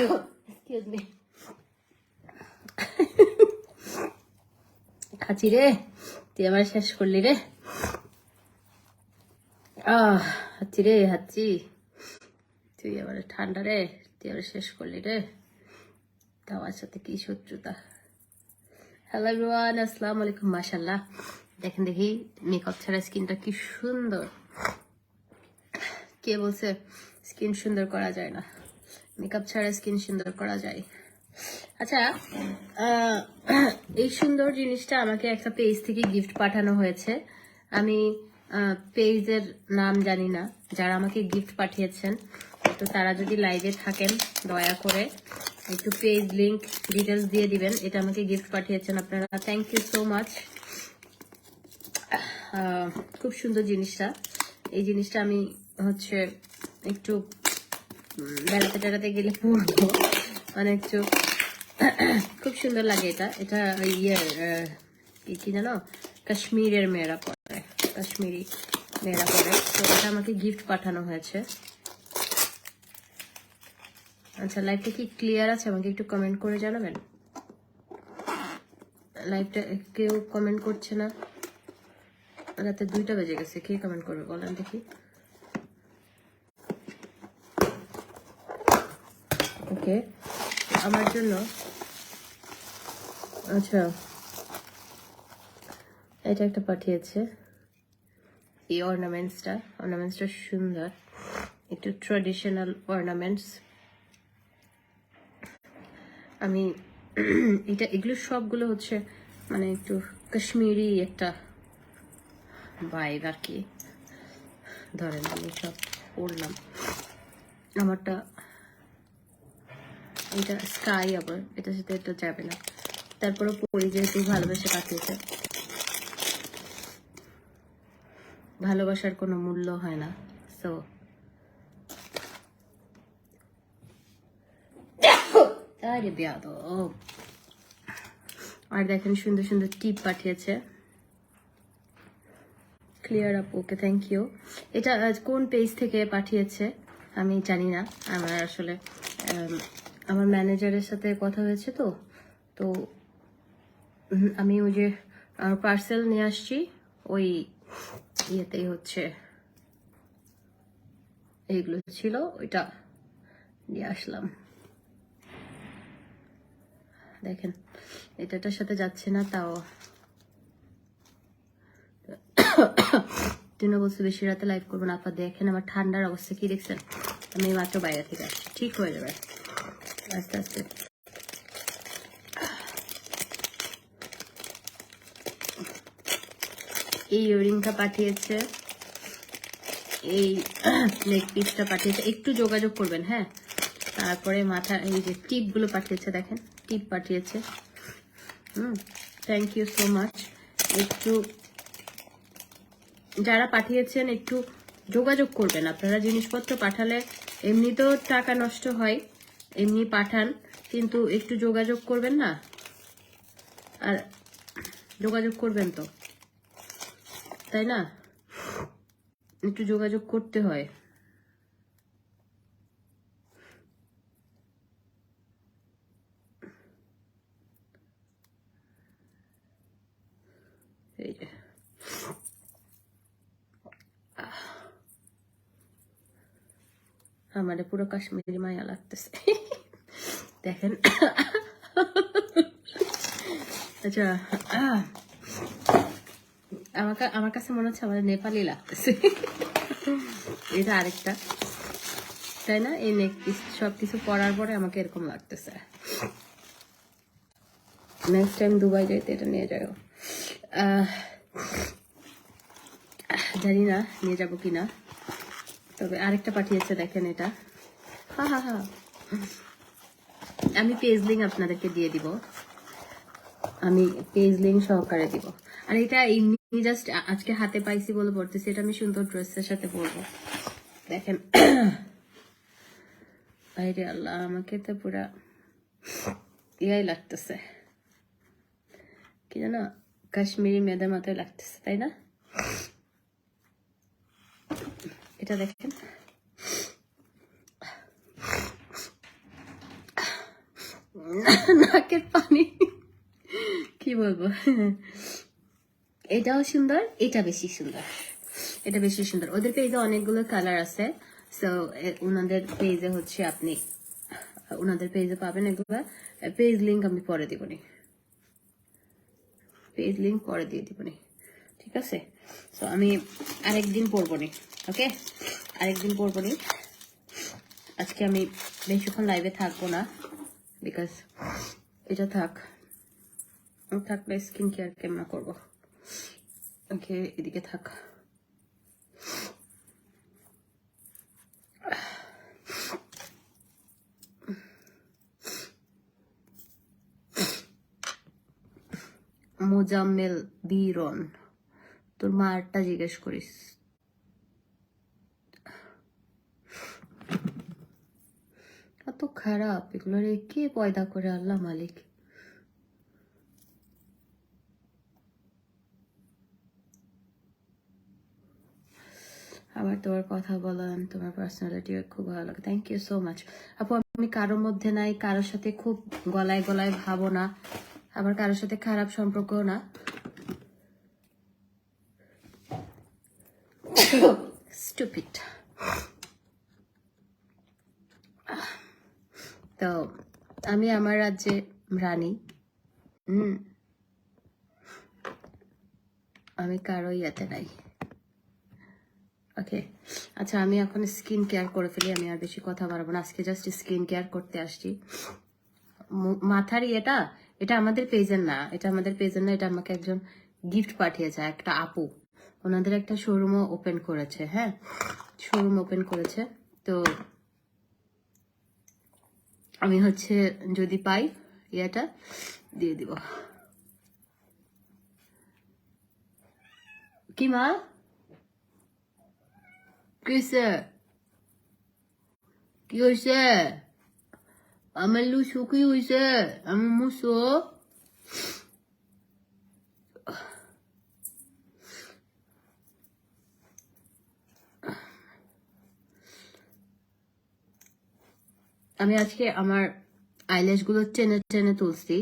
Excuse me, হাঁচি রে, তুই আমার শেষ করলি রে। হাঁচি রে হাঁচি, তুই আবার ঠান্ডা রে, তুই আবার শেষ করলি রে। আমার সাথে কি শত্রুতা। হ্যালো এভরিওয়ান, আসসালামু আলাইকুম। মাশাআল্লাহ, দেখেন দেখি মেকআপ ছাড়া স্কিনটা কি সুন্দর। কে বলছে স্কিন সুন্দর করা যায় না? মেকআপ ছাড়া স্কিন সুন্দর করা যায়। আচ্ছা, এই সুন্দর জিনিসটা আমাকে একটা পেজ থেকে গিফট পাঠানো হয়েছে। আমি পেজের নাম জানি না, যারা আমাকে গিফট পাঠিয়েছেন, তো তারা যদি লাইভে থাকেন দয়া করে একটু পেজ লিংক ডিটেলস দিয়ে দিবেন। এটা আমাকে গিফট পাঠিয়েছেন আপনারা, থ্যাংক ইউ সো মাচ। খুব সুন্দর জিনিসটা। এই জিনিসটা আমি হচ্ছে একটু বেড়াতে টেড়াতে গেলে পরবো, মানে একটু খুব সুন্দর লাগে এটা। এটা কি জানো, কাশ্মীরের মেয়েরা পরে, কাশ্মীরি মেয়েরা পরে। তো এটা আমাকে গিফট পাঠানো হয়েছে। আচ্ছা, লাইভটা কি ক্লিয়ার আছে? আমাকে একটু কমেন্ট করে জানাবেন। লাইভটা কেউ কমেন্ট করছে না, রাতে 2টা বেজে গেছে। কে কমেন্ট করবে বলেন দেখি। ওকে, আমার জন্য আচ্ছা এটা একটা পাঠিয়েছে। এই অর্নামেন্টসটা সুন্দর, একটু ট্রেডিশনাল অর্নামেন্টস। আমি এগুলো সবগুলো হচ্ছে মানে একটু কাশ্মীরি একটা ভাইব আর কি। ধরেন আমি সব পড়লাম, আমারটা এটা স্কাই, আবার এটার সাথে এটা যাবে না। তারপরে পড়ি, যেহেতু ভালোবাসা পাঠিয়েছে, ভালোবাসার কোনো মূল্য হয় না। সো আরে বেয়াদব। আর দেখেন সুন্দর সুন্দর টিপ পাঠিয়েছে। Clear up, okay, thank you. এটা কোন পেজ থেকে পাঠিয়েছে আমি জানি না। আমার আসলে আমার ম্যানেজারের সাথে কথা হয়েছে, তো তো আমি ওই যে পার্সেল নিয়ে আসছি, ওই ইয়েতেই হচ্ছে এইগুলো ছিল, ওইটা নিয়ে আসলাম। দেখেন এটার সাথে যাচ্ছে না, তাও তিনি বলছে বেশি রাতে লাইভ করবো না। আপনার দেখেন আমার ঠান্ডার অবস্থা কি দেখছেন? আমি মাত্র বাইরে থেকে আসছি, ঠিক হয়ে যাবে আস্তে আস্তে। এই ইয়ারিংটা পাঠিয়েছে, এই নেক পিসটা পাঠিয়েছে। একটু যোগাযোগ করবেন, হ্যাঁ। তারপরে মাথা, এই যে টিপগুলো পাঠিয়েছে, দেখেন টিপ পাঠিয়েছে। Thank you so much. একটু যারা পাঠিয়েছেন একটু যোগাযোগ করবেন। আপনারা জিনিসপত্র পাঠালে এমনিতেও টাকা নষ্ট হয়, এমনি পাঠান, কিন্তু একটু যোগাযোগ করবেন না? আর যোগাযোগ করবেন তো, তাই না? একটু যোগাযোগ করতে হয়। এই যে আমাদের পুরো কাশ্মীরি মায়া লাগতেছে দেখেন। আচ্ছা, আমার কাছে মনে হচ্ছে আমাদের নেপালি লাগতেছে। এটা আরেকটা, তাই না? এই নেক পিস সবকিছু পরার পরে আমাকে এরকম লাগতেছে। নেক্সট টাইম দুবাই যাইতে এটা নিয়ে যাও। জানি না নিয়ে যাবো কিনা, তবে আরেকটা পাঠিয়েছে, দেখেন এটা। হা হা হা, আমি পেজ লিঙ্ক আপনাদেরকে দিয়ে দিব, আমি পেজ লিঙ্ক সহকারে দিব। আর এটা এমনি জাস্ট আজকে হাতে পাইছি বলে পড়তেছি, এটা আমি সুন্দর ড্রেসের সাথে পরবো। দেখেন বাইরে, আল্লাহ, আমাকে তো পুরা ইয়াই লাগতেছে, কি জানো, কাশ্মীরি মেয়েদের মতোই লাগতেছে, তাই না? এটা দেখেন, নাকের পানি, কি বলবো। এটাও সুন্দর, এটা বেশি সুন্দর, এটা বেশি সুন্দর। ওদের পেজে অনেকগুলো কালার আছে, সো ওনাদের পেজে হচ্ছে আপনি ওনাদের পেজে পাবেন এগুলো। পেজ লিঙ্ক আমি পরে দিবনি, পেজ লিঙ্ক পরে দিয়ে দিবনি, ঠিক আছে। সো আমি আরেকদিন পরবো নি, ওকে, আরেকদিন পরবো নি। আজকে আমি বেশিক্ষণ লাইভে থাকবো না, বিকজ এটা থাকলে স্কিন কেয়ার কেমন করবো। ওকে, এদিকে থাক। মোজাম্মেল বিরন, তোর মারটা জিজ্ঞেস করিস। এত খারাপ এগুলো রে, কে পয়দা করে, আল্লাহ মালিক। আমার তোমার কথা বলেন, তোমার পার্সোনালিটি খুব ভালো লাগে, থ্যাংক ইউ সো মাচ আপু। আমি কারোর মধ্যে নাই, কারোর সাথে খুব গলায় গলায় ভাবো না, আবার কারোর সাথে খারাপ সম্পর্ক না। স্টুপিড। তো আমি আমার রাজ্যে রানী, আমি কারো ইয়াতে নাই, ওকে। আচ্ছা, আমি এখন স্কিন কেয়ার করে ফেলি, আমি আর বেশি কথা বাড়াবো না। আজকে জাস্ট স্কিন কেয়ার করতে আসছি। মাথার এটা এটা আমাদের পেজের না, এটা আমাদের পেজের না, এটা আমাকে একজন গিফট পাঠিয়েছে, একটা আপু। ওনাদের একটা শোরুমও ওপেন করেছে, হ্যাঁ, শোরুম ওপেন করেছে। তো আমি হচ্ছে যদি পাই এটা দিয়ে দিব। কি মা, কিসে, কি হয়েছে? আমার লুসু কি হয়েছে? আমার মুসো আমি আজকে আমার আইল্যাশ গুলো টেনে টেনে তুলছি,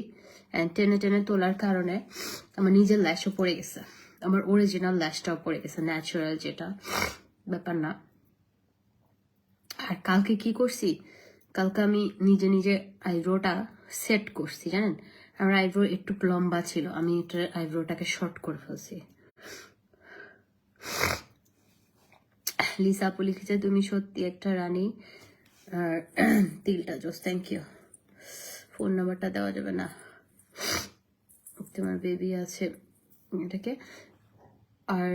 টেনে টেনে তোলার কারণে আমার নিজের ল্যাশও পড়ে গেছে, আমার অরিজিনাল ল্যাশটাও পড়ে গেছে, ন্যাচারাল যেটা, ব্যাপার না। আর কালকে কি করছি, কালকে আমি নিজে নিজে আইব্রোটা সেট করছি, জানেন। আমার আইব্রো একটু লম্বা ছিল, আমি আইব্রোটাকে শর্ট করে ফেলছি। লিসা আপু লিখেছে, তুমি সত্যি একটা রানী, আর তিলটা জোস, থ্যাংক ইউ। ফোন নাম্বারটা দেওয়া যাবে না, তোমার বেবি আছে এটাকে। আর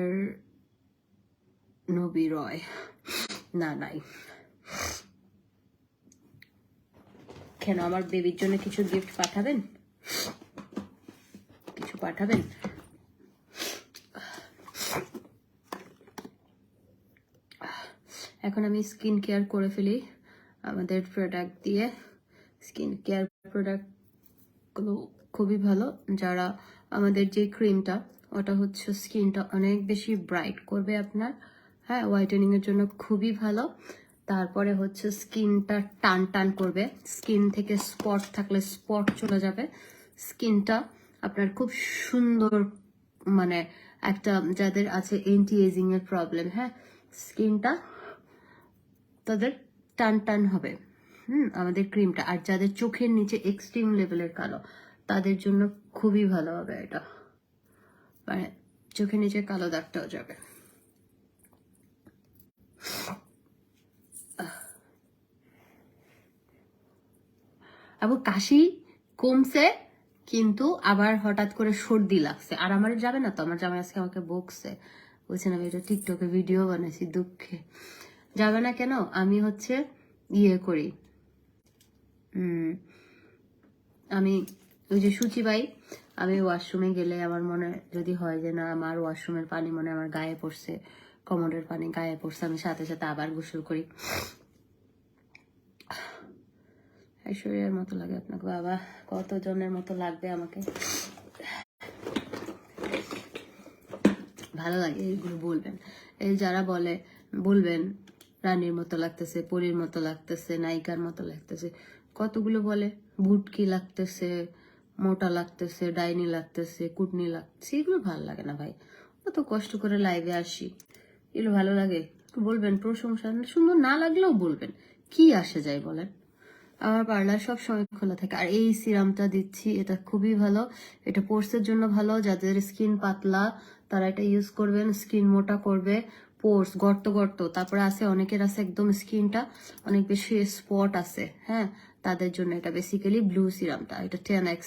নবী রয়, না নাই। কেন, আমার বেবির জন্য কিছু গিফট পাঠাবেন, কিছু পাঠাবেন? এখন আমি স্কিন কেয়ার করে ফেলি আমাদের প্রোডাক্ট দিয়ে। স্কিন কেয়ার প্রোডাক্টগুলো খুবই ভালো, যারা আমাদের যে ক্রিমটা, ওটা হচ্ছে স্কিনটা অনেক বেশি ব্রাইট করবে আপনার, হ্যাঁ, হোয়াইটেনিং এর জন্য খুবই ভালো। তারপরে হচ্ছে স্কিনটা টান টান করবে, স্কিন থেকে স্পট থাকলে স্পট চলে যাবে, স্কিনটা আপনার খুব সুন্দর, মানে একটা যাদের আছে এন্টি এজিং এর প্রবলেম, হ্যাঁ, স্কিনটা তাদের টান টান হবে, আমাদের ক্রিমটা। আর যাদের চোখের নিচে এক্সট্রিম লেভেলের কালো, তাদের জন্য খুবই ভালো হবে এটা, মানে চোখের নিচে কালো দাগটাও যাবে। আবার কাশি কমছে, কিন্তু আবার হঠাৎ করে সর্দি লাগছে। আর আমার যাবে না তো, আমার জামাই আজকে আমাকে বকছে, বলছেন আমি এটা টিকটকে ভিডিও বানাইছি, দুঃখে যাবে না কেন। আমি হচ্ছে ইয়ে করি, আমি ওই যে সুচিবাই, আমি ওয়াশরুমে গেলে আমার মনে যদি হয় যে না আমার ওয়াশরুমের পানি মনে আমার গায়ে পড়ছে, কমোডের পানি গায়ে পড়ছে, আমি সাথে সাথে আবার গোসল করি। ঐশ্বরিয়ার মতো লাগে আপনাকে? বাবা, কতজনের মতো লাগবে আমাকে, ভালো লাগে এইগুলো বলবেন। এই যারা বলবেন রানীর মতো লাগতেছে, পরীর মতো লাগতেছে, নায়িকার মতো লাগতেছে, কতগুলো বলে ভুটকি লাগতেছে, মোটা লাগতেছে, ডাইনি লাগতেছে, কুটনি লাগতেছে, এগুলো ভালো লাগে না ভাই। অত কষ্ট করে লাইভে আসি, এগুলো ভালো লাগে? বলবেন প্রশংসা, সুন্দর না লাগলেও বলবেন, কি আসে যায় বলেন। আমার পার্লার সব সময় খোলা থাকে। আর এই সিরামটা দিচ্ছি, এটা খুবই ভালো, এটা পোর্সের জন্য ভালো। যাদের স্কিন পাতলা তারা এটা ইউজ করবেন, স্কিন মোটা করবে, পোর্স গর্ত গর্ত, তারপরে আছে অনেকের আছে একদম স্কিনটা অনেক বেশি স্পট আছে, হ্যাঁ, তাদের জন্য এটা বেসিক্যালি ব্লু সিরামটা, এটা 10x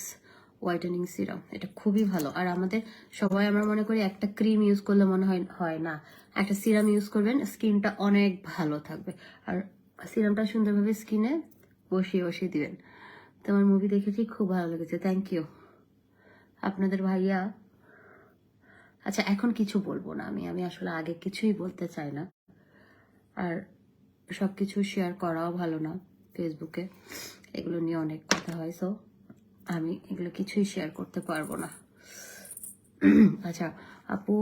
হোয়াইটেনিং সিরাম, এটা খুবই ভালো। আর আমাদের সবাই আমরা মনে করি একটা ক্রিম ইউজ করলে মনে হয় না, একটা সিরাম ইউজ করবেন, স্কিনটা অনেক ভালো থাকবে। আর সিরামটা সুন্দরভাবে স্কিনে বসিয়ে বসিয়ে দিবেন। তোমার মুভি দেখেছি, খুব ভালো লেগেছে, থ্যাংক ইউ আপনাদের ভাইয়া। আচ্ছা, এখন কিছু বলবো না, আমি আসলে আগে কিছুই বলতে চাই না, আর সবকিছু শেয়ার করাও ভালো না ফেসবুকে, এগুলো নিয়ে অনেক কথা হয়, সো আমি এগুলো কিছুই শেয়ার করতে পারবো না। আচ্ছা আপু,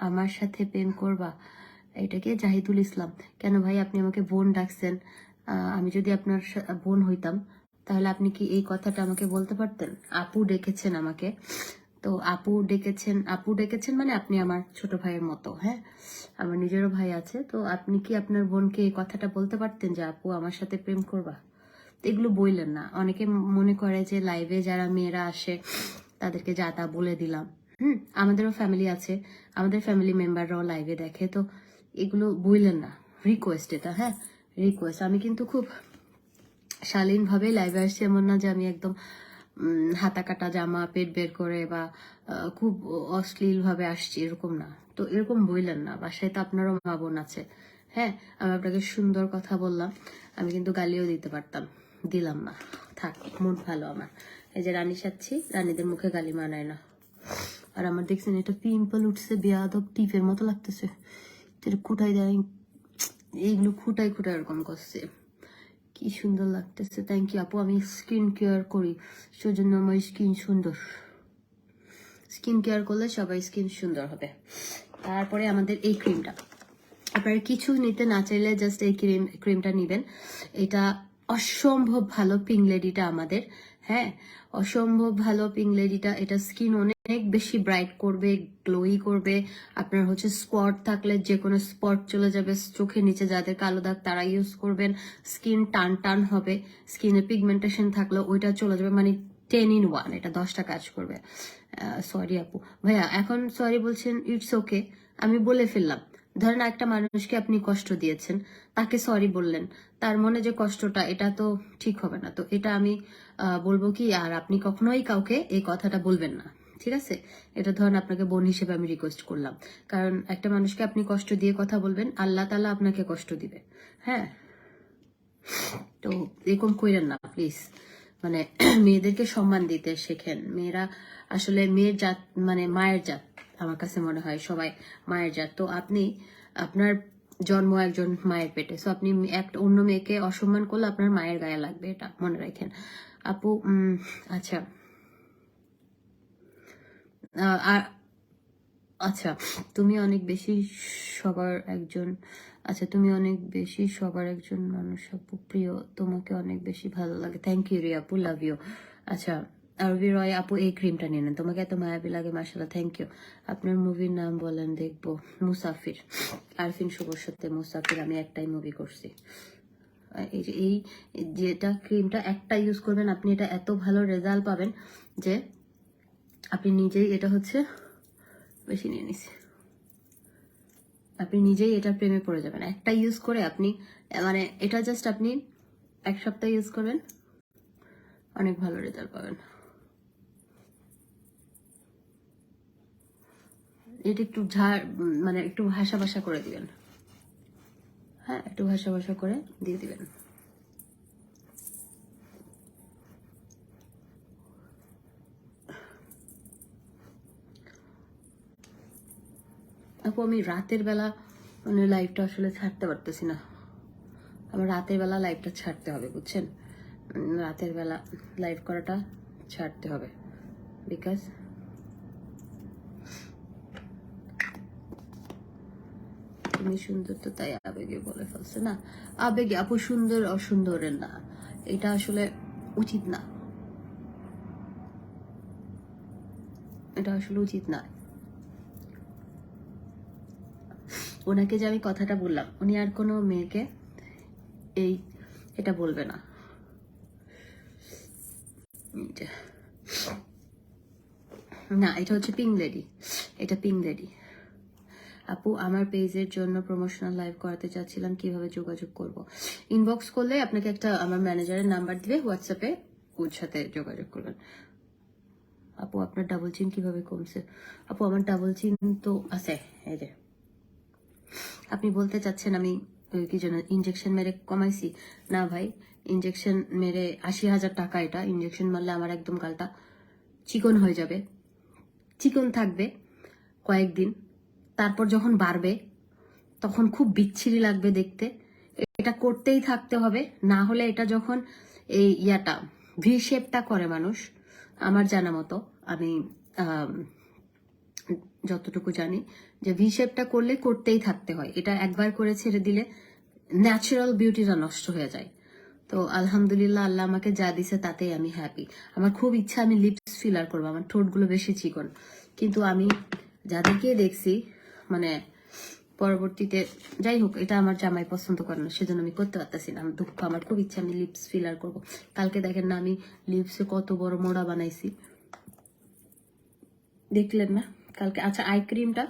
আমার সাথে প্রেম করবা, এটাকে জাহিদুল ইসলাম। কেন ভাই, আপনি আমাকে বোন ডাকছেন, আমি যদি আপনার বোন হইতাম তাহলে আপনি কি এই কথাটা আমাকে বলতে পারতেন? আপু ডেকেছেন আমাকে, তো আপু ডেকেছেন মানে আপনি আমার ছোট ভাইয়ের মতো, হ্যাঁ, আমার নিজেরও ভাই আছে, তো আপনি কি আপনার বোনকে এই কথাটা বলতে পারতেন যে আপু আমার সাথে প্রেম করবা? এগুলো বললেন না। অনেকে মনে করে যে লাইভে যারা মেয়েরা আসে তাদেরকে যা তা বলে দিলাম। আমাদেরও ফ্যামিলি আছে, আমাদের ফ্যামিলি মেম্বাররাও লাইভে দেখে, তো এগুলো বললেন না। রিকোয়েস্ট এটা, হ্যাঁ, রিকোয়েস্ট। আমি কিন্তু খুব শালীনভাবে লাইভে আসছি, এমন না যে আমি একদম হাতা কাটা জামা পেট বের করে বা খুব অশ্লীল ভাবে আসছি, এরকম না। তো এরকম বললেন না, বাসায় তো আপনারও মা বোন আছে, হ্যাঁ, আমি আপনাকে সুন্দর কথা বললাম, আমি কিন্তু গালিও দিতে পারতাম, দিলাম না, থাক, মুড ভালো আমার। এই যে রানী সাচ্ছি, রানীদের মুখে গালি মানায় না। আর আমার দেখছেন এটা পিম্পল উঠছে, বেয়াদব টিপের মতো লাগতেছে, খুঁটাই দেয়, এইগুলো খুঁটাই খুঁটাই এরকম করছে, কি সুন্দর লাগতেছে। থ্যাংক ইউ আপু, আমি স্কিন কেয়ার করি, সেজন্য আমার স্কিন সুন্দর। স্কিন কেয়ার করলে সবাই স্কিন সুন্দর হবে। তারপরে আমাদের এই ক্রিমটা, আপনারা কিছু নিতে না চাইলে জাস্ট এই ক্রিমটা নেবেন। এটা অসম্ভব ভালো পিঙ্ক লেডিটা আমাদের, হ্যাঁ, অসম্ভব ভালো পিঙ্ক লেডিটা। এটা স্কিন অনেক বেশি ব্রাইট করবে, গ্লোই করবে। আপনার হচ্ছে স্পট থাকলে যে কোনো স্পট চলে যাবে, চোখের নিচে যাদের কালো দাগ তারা ইউজ করবেন, স্কিন টান টান হবে। স্কিনে পিগমেন্টেশন থাকলে ওইটা চলে যাবে, মানে 10 in 1, এটা 10টা কাজ করবে। সরি আপু, ভাইয়া এখন সরি বলছেন, ইটস ওকে, আমি বলে ফেললাম। ধরেন একটা মানুষকে আপনি কষ্ট দিয়েছেন, তাকে সরি বললেন, তার মনে যে কষ্টটা, এটা তো ঠিক হবে না। তো এটা আমি বলবো কি, আর আপনি কখনোই কাউকে এই কথাটা বলবেন না, ঠিক আছে? এটা ধরেন আপনাকে বোন হিসেবে আমি রিকোয়েস্ট করলাম, কারণ একটা মানুষকে আপনি কষ্ট দিয়ে কথা বলবেন, আল্লাহ তাআলা আপনাকে কষ্ট দিবে, হ্যাঁ। তো এরকম কইরেন না প্লিজ, মানে মেয়েদেরকে সম্মান দিতে শেখেন। মেয়েরা আসলে মেয়ের জাত, মানে মায়ের জাত, আমার কাছে মনে হয় সবাই মায়ের জাত। তো আপনি, আপনার জন্ম একজন মায়ের পেটে, সো আপনি একটা অন্য মেয়েকে অসম্মান করলে আপনার মায়ের গায়ে লাগবে, এটা মনে রাখেন আপু। আচ্ছা, আর আচ্ছা, তুমি অনেক বেশি সবার একজন, আচ্ছা তুমি অনেক বেশি সবার একজন মানুষ আপু, প্রিয়, তোমাকে অনেক বেশি ভালো লাগে। থ্যাংক ইউ রে আপু, লাভ ইউ। আচ্ছা, আরবি রয় আপু, এই ক্রিমটা নিয়ে নেন, তোমাকে এত মায়াবী লাগে, মাশাআল্লাহ, থ্যাংক ইউ। আপনার মুভির নাম বলেন দেখবো। মুসাফির, আরফিন শুভর সাথে মুসাফির, আমি একটাই মুভি করছি। এই যে এই যেটা ক্রিমটা একটা ইউজ করবেন আপনি, এটা এত ভালো রেজাল্ট পাবেন যে আপনি নিজেই, এটা হচ্ছে বেশি নিয়ে নিছি, আপনি নিজেই এটা প্রেমে পড়ে যাবেন একটা ইউজ করে। আপনি মানে এটা জাস্ট আপনি 1 সপ্তাহ ইউজ করবেন, অনেক ভালো রেজাল্ট পাবেন। এটা একটু মানে একটু ভাসা ভাসা করে দিবেন, হ্যাঁ, একটু ভাসা ভাসা করে দিয়ে দিবেন। আপু আমি রাতের বেলা মানে লাইভটা আসলে ছাড়তে পারতেছি না, আমার রাতের বেলা লাইভটা ছাড়তে হবে, বুঝছেন? রাতের বেলা লাইভ করাটা ছাড়তে হবে, বিকজ তুমি সুন্দর তো তাই আবেগে বলে ফেলছে না। আবেগে আপু সুন্দর অসুন্দরের না, এটা আসলে উচিত না, এটা আসলে উচিত না। ওনাকে যে আমি কথাটা বললাম, উনি আর কোনো মেয়েকে এটা বলবে না। না, এটা হচ্ছে পিঙ্ক লেডি, এটা পিঙ্ক লেডি। আপু, আমার পেজের জন্য প্রমোশনাল লাইভ করাতে চাচ্ছিলাম, কিভাবে যোগাযোগ করব? ইনবক্স করলে আপনাকে একটা আমার ম্যানেজারের নাম্বার দিবে, হোয়াটসঅ্যাপে ওর সাথে যোগাযোগ করবেন। আপু, আপনার ডাবল চিন কিভাবে কমছে? আপু, আমার ডাবল চিন তো আছে, এই যে। আপনি বলতে চাচ্ছেন আমি কি যেন ইনজেকশন মেরে কমাইছি? না ভাই, ইনজেকশন মেরে 80,000 টাকা, এটা ইনজেকশন মারলে আমার একদম গালটা চিকন হয়ে যাবে, চিকন থাকবে কয়েকদিন, তারপর যখন বাড়বে তখন খুব বিচ্ছিরি লাগবে দেখতে। এটা করতেই থাকতে হবে, না হলে এটা যখন এই ইয়াটা ভি শেপটা করে মানুষ, আমার জানা মতো, আমি যতটুকু জানি যে ভি শেপটা করলে করতেই থাকতে হয়। এটা একবার করে ছেড়ে দিলে ন্যাচারাল বিউটিটা নষ্ট হয়ে যায়। তো আলহামদুলিল্লাহ, আল্লাহ আমাকে যা দিছে তাতেই আমি হ্যাপি। আমার খুব ইচ্ছা আমি লিপস ফিলার করবো, আমার ঠোঁটগুলো বেশি চিকন, কিন্তু আমি যাদেরকে দেখছি মানে পরবর্তীতে, যাই হোক, এটা আমার জামাই পছন্দ করে না, সেজন্য আমি করতে পারতেছি না। আমার দুঃখ, আমার খুব ইচ্ছা আমি লিপস ফিলার করব। কালকে দেখেন না আমি লিপসে কত বড় মোড়া বানাইছি, দেখলেন না কালকে? আচ্ছা, আই ক্রিমটা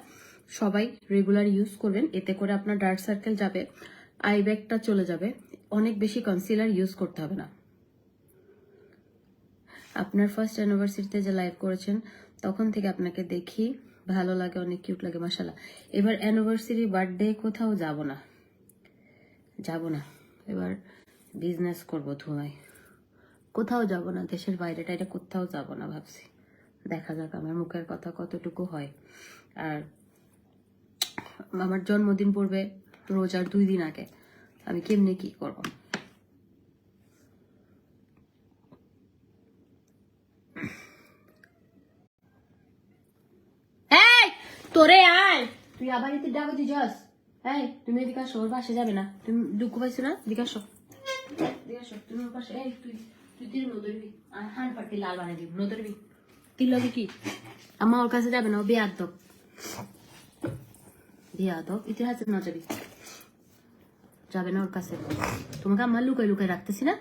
সবাই রেগুলার ইউজ করবেন, এতে করে আপনার ডার্ক সার্কেল যাবে, আই ব্যাগটা চলে যাবে, অনেক বেশি কনসিলার ইউজ করতে হবে না। আপনার ফার্স্ট অ্যানিভার্সারিতে যে লাইভ করেছেন তখন থেকে আপনাকে দেখি, ভালো লাগে, অনেক কিউট লাগে, মাশাআল্লাহ। এবার অ্যানিভার্সারি, বার্থডে কোথাও যাব না, এবার বিজনেস করব ধুমাই, কোথাও যাব না, দেশের বাইরে টাইরে কোথাও যাব না ভাবছি। দেখা যাক আমার মুখের কথা কতটুকু হয়। আর আমার জন্মদিন পড়বে রোজার 2 দিন আগে, আমি কেমনে কি করব? তোরে আয়, তুই আবার এতে ডাকো দিছস? এই তুমি এদিকে আসো, ওর পাশে যাবে না, তুমি দুঃখ পাইছো না? এদিকে আসো, তুমি ওর পাশে, এই তুই তীর নদরবি, হান পাটি লাল বানাই দিবি, নদরবি তীর লগে কি? আম্মা ওর কাছে যাবে না, ও বেয়াদব, ইতিহাসে না যাবি, যাবে না ওর কাছে। তোমাকে আম্মা লুকাই লুকাই রাখতেছি না,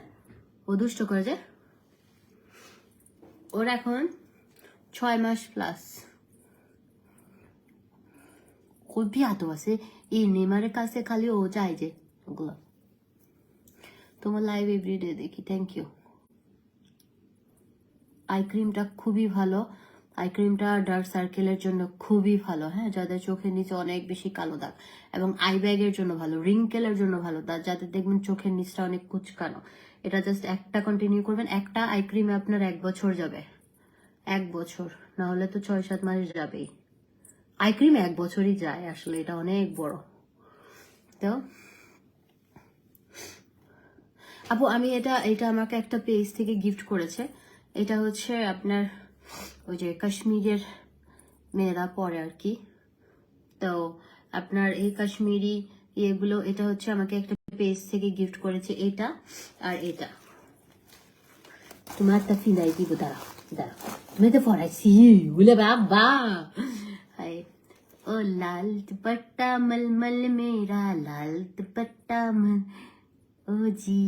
ও দুষ্ট করে যে। ওর এখন 6 মাস প্লাস। খুব বিয়াদব আছে, এই নেমারের কাছে খালি ও চাই যে ওগুলো। তোমার লাইভ এভরিডে দেখি, থ্যাংক ইউ। আই ক্রিমটা খুবই ভালো, আই ক্রিমটা ডার্ক সার্কেলের জন্য খুবই ভালো, হ্যাঁ, যাদের চোখের নিচে অনেক বেশি কালো দাগ, এবং আই ব্যাগের জন্য ভালো, রিঙ্কেলের জন্য ভালো, যাদের দেখবেন চোখের নিচটা অনেক কুচকানো। এটা জাস্ট একটা কন্টিনিউ করবেন, একটা আই ক্রিমে আপনার 1 বছর যাবে, 1 বছর, না হলে তো 6-7 মাস যাবেই। আই ক্রিম 1 বছরই যায়, আসলে এটা অনেক বড়। তো আপু, আমি এটা আমাকে একটা পেজ থেকে গিফট করেছে, এটা হচ্ছে আপনার ওই যে কাশ্মীরের মেয়েরা পরে আর কি, তো আপনার এই কাশ্মীরি ইয়েগুলো, এটা হচ্ছে আমাকে একটা পেজ থেকে গিফট করেছে, এটা আর এটা। তোমার তা ফিনাই দিব, দাঁড়াও দাঁড়াও, তুমি তো পড়াইছি বলে বাবা। হাই ও লাল দুপট্টা মলমল মেরা, লাল দুপট্টা মল, ও জি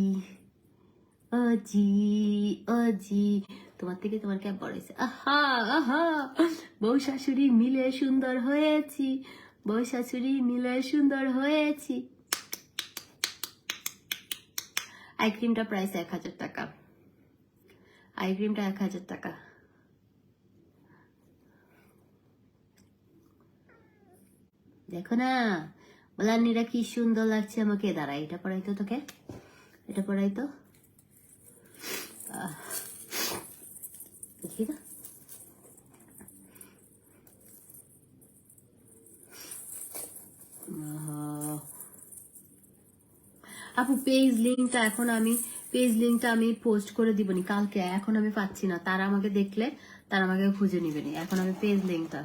ও জি ও জি, তোমার থেকে তোমার ক্যাব পড়াইছে। আহা আহা, বউ শাশুড়ি মিলে সুন্দর হয়েছি, বউ শাশুড়ি মিলে সুন্দর হয়েছি। আই ক্রিমটা প্রাইস 1000 টাকা, আই ক্রিমটা 1000 টাকা। দেখো না বলানিরা কি সুন্দর লাগছে আমাকে, দাঁড়া এটা পড়াইতো তোকে, এটা পড়াইতো, দেখি না। আপু, পেজ লিঙ্কটা আমি পোস্ট করে দিবনি কালকে, এখন আমি পাচ্ছি না, তারা আমাকে দেখলে তারা আমাকে খুঁজে নিবেনি, এখন আমি পেজ লিঙ্কটা।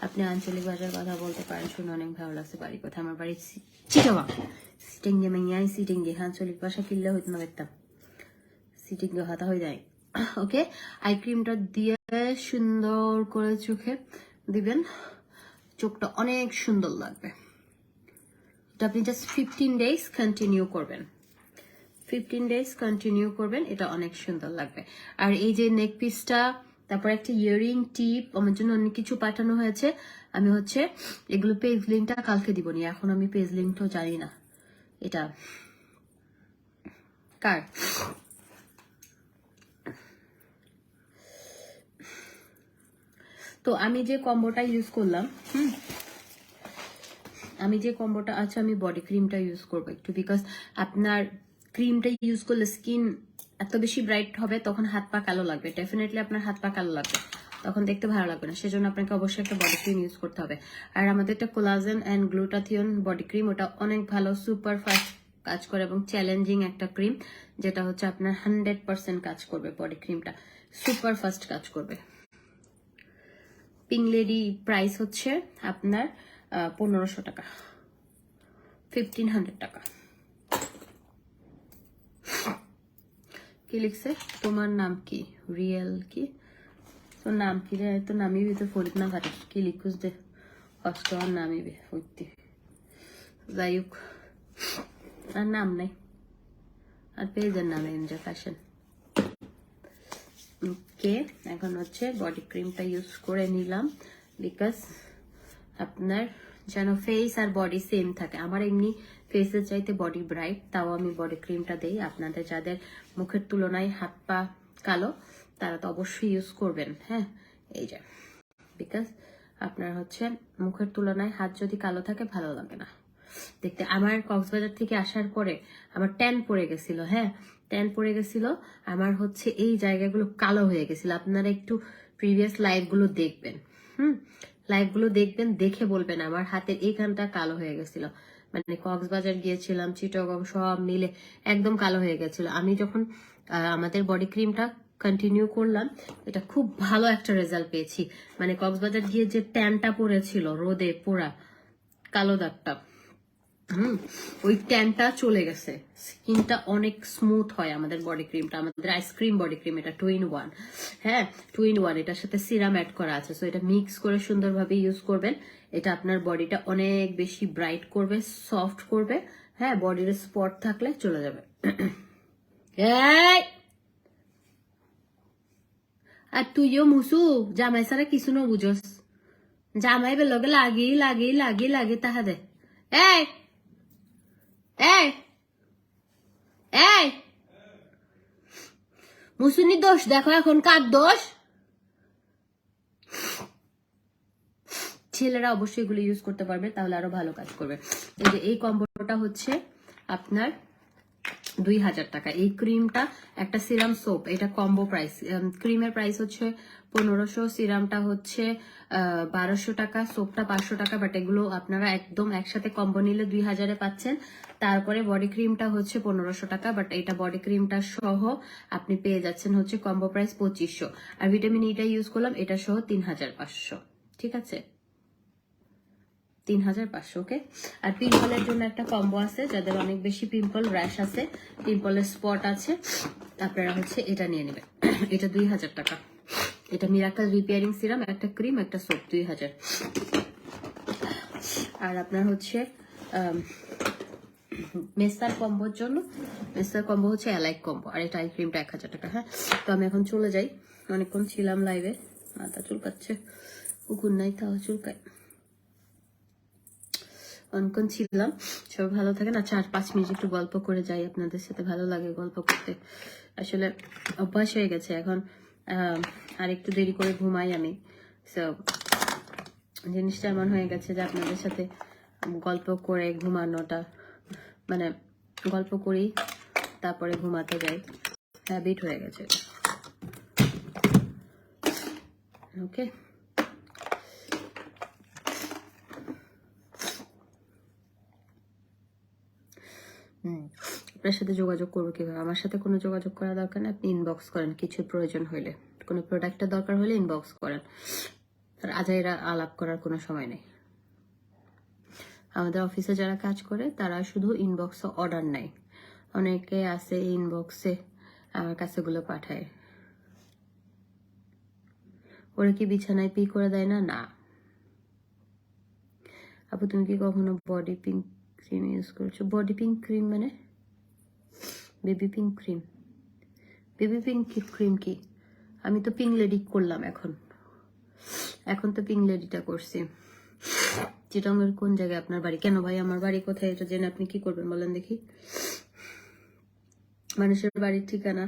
আপনি আঞ্চলিক ভাষায় কথা বলতে পারেন, শুনে অনেক ভালো লাগছে। বাড়ি কথা? আমার বাড়ি চিটাগাং। সিটিংগে মাইয়াই, সিটিংগে, আঞ্চলিক ভাষা কিনলে হইতো না দেখতাম। সিটিং হাতা হয়ে যায়। ওকে, আই ক্রিমটা দিয়ে সুন্দর করে চোখে দিবেন, চোখটা অনেক সুন্দর লাগবে। এটা আপনি জাস্ট 15 ডেজ কন্টিনিউ করবেন, 15 ডেজ কন্টিনিউ করবেন, এটা অনেক সুন্দর লাগবে। আর এই যে নেক পিসটা, তারপর একটা ইয়ারিং টিপ, আমার জন্য অনেক কিছু পাঠানো হয়েছে। আমি হচ্ছে এগুলো পেজ লিঙ্কটা কালকে দিব নি, এখন আমি পেজ লিঙ্কটাও জানি না এটা কার। তো আমি যে কম্বোটা ইউজ করলাম, আমি যে কম্বোটা আছে, আমি বডি ক্রিমটা ইউজ করবো একটু, বিকজ আপনার ক্রিমটা ইউজ করলে স্কিন এত বেশি ব্রাইট হবে, তখন হাত পা কালো লাগবে, ডেফিনেটলি আপনার হাত পা কালো লাগবে, তখন দেখতে ভালো লাগবে না। সেজন্য আপনাকে অবশ্যই একটা বডি ক্রিম ইউজ করতে হবে। আর আমাদের একটা collagen and glutathione body cream, ওটা অনেক ভালো, সুপার ফাস্ট কাজ করে এবং চ্যালেঞ্জিং একটা ক্রিম, যেটা হচ্ছে আপনার 100% কাজ করবে। বডি ক্রিমটা সুপার ফাস্ট কাজ করবে। পিঙ্ক লেডি প্রাইস হচ্ছে আপনার 1500 টাকা, 1500 টাকা। কি লিখছে, তোমার নাম কি, রিয়েল কি, তোর নাম কি রে, তো নামিবি তো ফরিদ না কাটিস, কি লিখুস দে, কষ্ট আর নামিবি হইতে, যাই হোক আর নাম নাই, আর পেজের নাম এনজয় ফ্যাশন। ওকে, এখন হচ্ছে বডি ক্রিমটা ইউজ করে নিলাম, বিকজ আপনার যেন ফেস আর বডি সেম থাকে। আমার এমনি ফেসের চাইতে বডি ব্রাইট, তাও আমি বডি ক্রিমটা দেই। আপনাদের যাদের মুখের তুলনায় হাত পা কালো, তারা তো অবশ্যই ইউজ করবেন। হ্যাঁ, এই যে, বিকজ আপনার হচ্ছে মুখের তুলনায় হাত যদি কালো থাকে ভালো লাগে না দেখতে। আমার কক্সবাজার থেকে আসার পরে আমার ট্যান পড়ে গেছিল, হ্যাঁ ট্যান পড়ে গেছিল, আমার হচ্ছে এই জায়গাগুলো কালো হয়ে গেছিল। আপনারা একটু প্রিভিয়াস লাইভগুলো দেখবেন, লাইভগুলো দেখবেন, দেখে বলবেন আমার হাতের এইখানটা কালো হয়ে গেছিল। মানে কক্সবাজার গিয়েছিলাম, চিটাগং সব মিলে একদম কালো হয়ে গেছিল। আমি যখন আমাদের বডি ক্রিমটা কন্টিনিউ করলাম, এটা খুব ভালো একটা রেজাল্ট পেয়েছি। মানে কক্সবাজার গিয়ে যে ট্যানটা পড়েছিল রোদে পোড়া কালো দাগটা, ওই ট্যানটা চলে গেছে, স্কিনটা অনেক স্মুথ হয় আমাদের বডি ক্রিমটা, আমাদের আইসক্রিম বডি ক্রিম, এটা 2 in 1। হ্যাঁ 2 in 1, এটার সাথে সিরাম অ্যাড করা আছে, সো এটা মিক্স করে সুন্দরভাবে ইউজ করবেন। এটা আপনার বডিটা অনেক বেশি ব্রাইট করবে, সফট করবে। হ্যাঁ, বডির স্পট থাকলে চলে যাবে। আর তুইও মুসু জামাই সারা কিছু না বুঝস, জামাই বেলগে লাগি লাগি লাগি লাগি তাহা দে। এই এই এই মুসুনি দোষ দেখো, এখন কার দোষ? ছেলেরা অবশ্যই এগুলো ইউজ করতে পারবে, তাহলে আরো ভালো কাজ করবে। এই যে এই কম্বোটা হচ্ছে আপনার 2000 টাকা। এই ক্রিমটা একটা সিরাম সোপ, এটা কম্বো প্রাইস। ক্রিমের প্রাইস হচ্ছে 1500, সিরামটা হচ্ছে 1200 টাকা, সোপটা 500 টাকা। বাট এগুলো আপনারা একদম একসাথে কম্বো নিলে 2000-এ পাচ্ছেন। তারপরে বডি ক্রিমটা হচ্ছে 1500 টাকা, বাট এটা বডি ক্রিমটা সহ আপনি পেয়ে যাচ্ছেন হচ্ছে কম্বো প্রাইস 2500। আর ভিটামিন ইটা ইউজ করলাম, এটা সহ 3500। ঠিক আছে, 3500। ওকে, আর পিম্পলের জন্য একটা কম্বো আছে, যাদের অনেক বেশি পিম্পল র্যাশ আছে, পিম্পলের স্পট আছে, আপনারা হচ্ছে এটা নিয়ে নেবেন। এটা 2000 টাকা। এটা মিরাকল রিপেয়ারিং সিরাম, একটা ক্রিম, একটা সোপ, 2000। আর আপনার হচ্ছে মেসার কম্বোর জন্য, মেসার কম্বো হচ্ছে অ্যালাইক কম্বো, আর এটা আই ক্রিমটা 1000 টাকা। হ্যাঁ, তো আমি এখন চলে যাই, অনেকক্ষণ ছিলাম লাইভে, মাথা চুলকাচ্ছে, কুকুর নাই তাও চুলকায়, অনেকক্ষণ ছিলাম। সবাই ভালো থাকেন। আর 4-5 মিনিট একটু গল্প করে যাই, আপনাদের সাথে ভালো লাগে গল্প করতে, আসলে অভ্যাস হয়ে গেছে এখন। আর একটু দেরি করে ঘুমাই আমি, সো জিনিসটা এমন হয়ে গেছে যে আপনাদের সাথে গল্প করে ঘুমানোটা, মানে গল্প করি তারপরে ঘুমাতে যাই, হ্যাবিট হয়ে গেছে। ওকে, আপনার সাথে যোগাযোগ করবো কিভাবে? আমার সাথে কোনো যোগাযোগ করা দরকার না, আপনি ইনবক্স করেন, কিছু প্রয়োজন হইলে, কোনো প্রোডাক্টের দরকার হলে ইনবক্স করেন। আর আজাইরা আলাপ করার কোনো সময় নেই। আমাদের অফিসে যারা কাজ করে তারা শুধু ইনবক্সে অর্ডার নেয়, অনেকে আছে ইনবক্সে আমার কাছে গুলো পাঠায়। ওরা কি বিছানায় পি করে দেয় না? না আপু, তুমি কি কখনো বডি পিঙ্ক ক্রিম ইউজ করেছো? বডি পিঙ্ক ক্রিম মানে baby pink cream? Baby pink cream কি? আমি তো পিঙ্ক লেডি করলাম এখন তো পিঙ্ক লেডিটা করছি। চিটাঙ্গের কোন জায়গায় আপনার বাড়ি? কেন ভাই, আমার বাড়ি কোথায় এটা জেনে আপনি কি করবেন বলেন দেখি? মানুষের বাড়ির ঠিকানা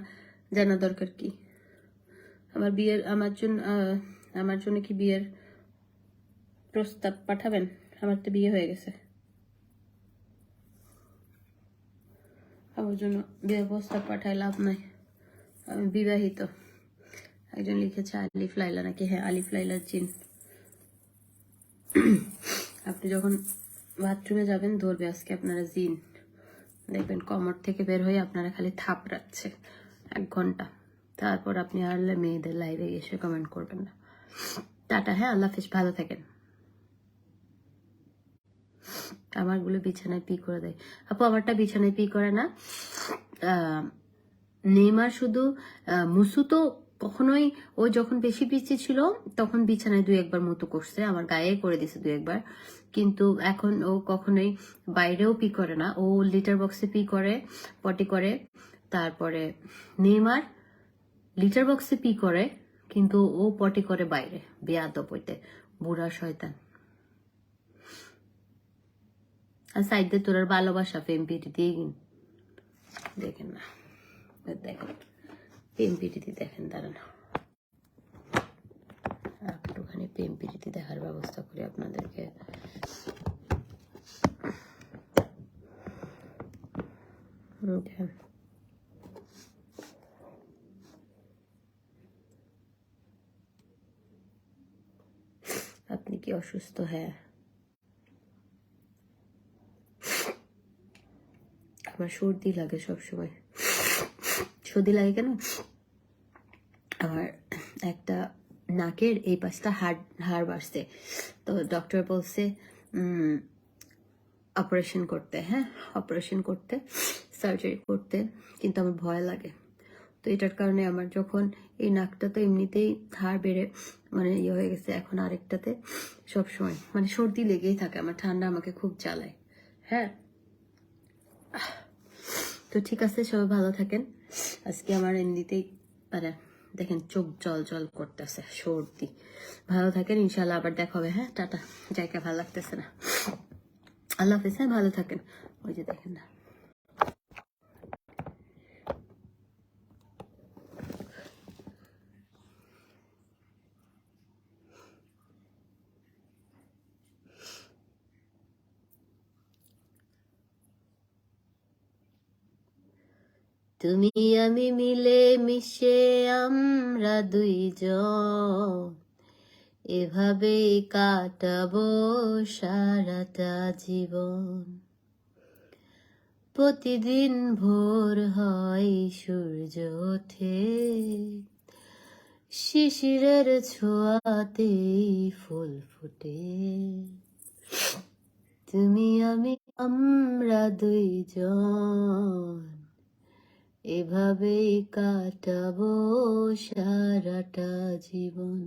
জানা দরকার কি? আমার জন্য কি বিয়ের প্রস্তাব পাঠাবেন? আমার তো বিয়ে হয়ে গেছে। আমার জন্য বিয়ের প্রস্তাব পাঠায় লাভ নাই, আমি বিবাহিত। একজন লিখেছে আলিফ লাইলা নাকি? হ্যাঁ, আলিফ লাইলার জিন। আপনি যখন বাথরুমে যাবেন ধরবে আজকে আপনারা জিন, দেখবেন কমর থেকে বের হয়ে আপনারা খালি থাপড়াচ্ছে 1 ঘন্টা। তারপর আপনি আর মেয়েদের লাইভে এসে কমেন্ট করবেন না। টাটা, হ্যাঁ, আল্লাহ হাফেজ, ভালো থাকেন। আমারগুলো বিছানায় পি করে দেয়। আপু, আমারটা বিছানায় পি করে না। নেইমার শুধু, মুসু তো কখনোই, ও যখন বেশি পিছিয়ে ছিল তখন বিছানায় 2-1 বার মতো করছে, আমার গায়ে করে দিছে 2-1 বার, কিন্তু এখন ও কখনোই বাইরেও পি করে না। ও লিটার বক্সে পি করে, পটি করে। তারপরে নেইমার লিটার বক্সে পি করে, কিন্তু ও পটি করে বাইরে, বেয়াদব হইতে, বুড়া শয়তান। আর সাইডে তোরার ভালোবাসা ফেমপিটি দিয়ে দেখেন না, দেখেন ফেমপিটি দেখেন, দাঁড়ান একটুখানি ফেমপিটি দেখার ব্যবস্থা করি আপনাদেরকে। আপনি কি অসুস্থ? হ্যাঁ, আমার সর্দি লাগে সবসময়। সর্দি লাগে কেন? আমার একটা নাকের এই পাশটা হাড় বাড়ছে, তো ডক্টর বলছে অপারেশন করতে। হ্যাঁ, অপারেশন করতে, সার্জারি করতে, কিন্তু আমার ভয় লাগে। তো এটার কারণে আমার যখন এই নাকটা তো এমনিতেই হাড় বেড়ে মানে ইয়ে হয়ে গেছে, এখন আরেকটাতে সবসময় মানে সর্দি লেগেই থাকে আমার, ঠান্ডা আমাকে খুব জ্বালায়। হ্যাঁ, তো ঠিক আছে, সবাই ভালো থাকেন। আজকে আমার এমনিতেই মানে দেখেন চোখ জল করতেছে, সর্দি। ভালো থাকেন, ইনশাল্লাহ আবার দেখা হবে। হ্যাঁ, টাটা, জায়গা ভালো লাগতেছে না, আল্লাহ হাফেজ। হ্যাঁ, ভালো থাকেন। ওই যে দেখেন না, তুমি আমি মিলে মিশে আমরা 2 জন এভাবেই কাটাবো সারাটা জীবন। প্রতিদিন ভোর হয়, সূর্য ওঠে, শিশিরের ছোঁয়াতেই ফুল ফুটে। তুমি আমি আমরা 2 জন এভাবেই কাটাবো সারাটা জীবন।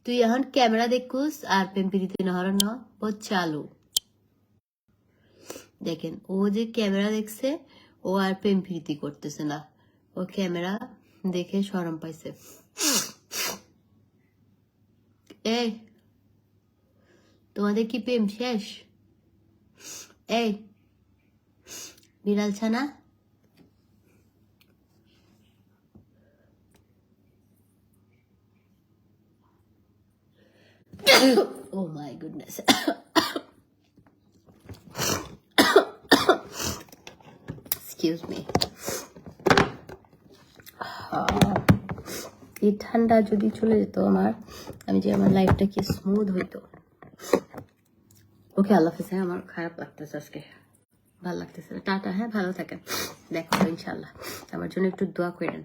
তুই এখন ক্যামেরা দেখুস আর পেম্পিরিতে নহর ন ও চালু। দেখেন, ও যে ক্যামেরা দেখছে, ও আর পেম্পিরিতি করতেছে না, ও ক্যামেরা দেখে শরম পাইছে। এই, তোমাদের কি প্রেম শেষ? এই বিড়াল ছানা, oh my goodness. Excuse me. এই ঠান্ডা যদি চলে যেত আমি যে আমার লাইফটা কি স্মুথ হইতো। ওকে, আল্লাহ হাফেজ। হ্যাঁ, আমার খারাপ লাগতেছে আজকে, ভালো লাগতেছে না। টাটা, হ্যাঁ, ভালো থাকেন, দেখো ইনশাল্লাহ। আমার জন্য একটু দোয়া করেন।